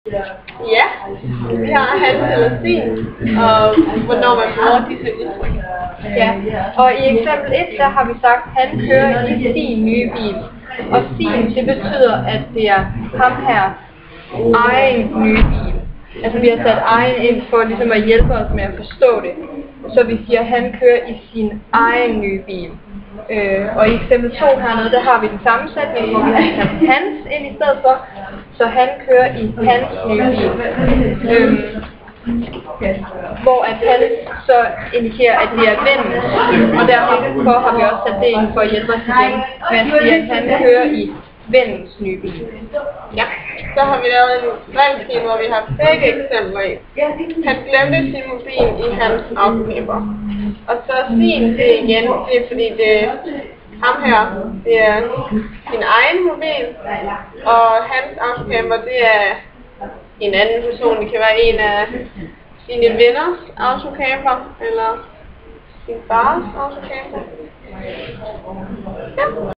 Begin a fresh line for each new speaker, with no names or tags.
Ja, vi har hans eller sin, og hvornår man bruger disse udtryk.
Ja, og i eksempel 1, der har vi sagt, at han kører i sin nye bil. Og sin, det betyder, at det er ham her egen nye bil. Altså vi har sat egen ind for ligesom at hjælpe os med at forstå det. Så vi siger, at han kører i sin egen nye bil. Og i eksempel 2 hernede, der har vi den samme sætning, hvor vi har sat hans ind i stedet for. Så han kører i hans nye bil. Hvor at han så indikerer, at det er vennens. Og derfor har vi også sat det ind for at hjælpe os igen med at sige, at han kører i vennens nye bil.
Ja, så har vi lavet en brevskema, hvor vi har begge eksempler i. Han glemte sin mobil i hans autocamper. Og så sin det igen, det er fordi det er ham her, det er sin egen mobil. Og hans autocamper, det er en anden person, det kan være en af sine venners autocamper, eller sin fars autocamper. Ja.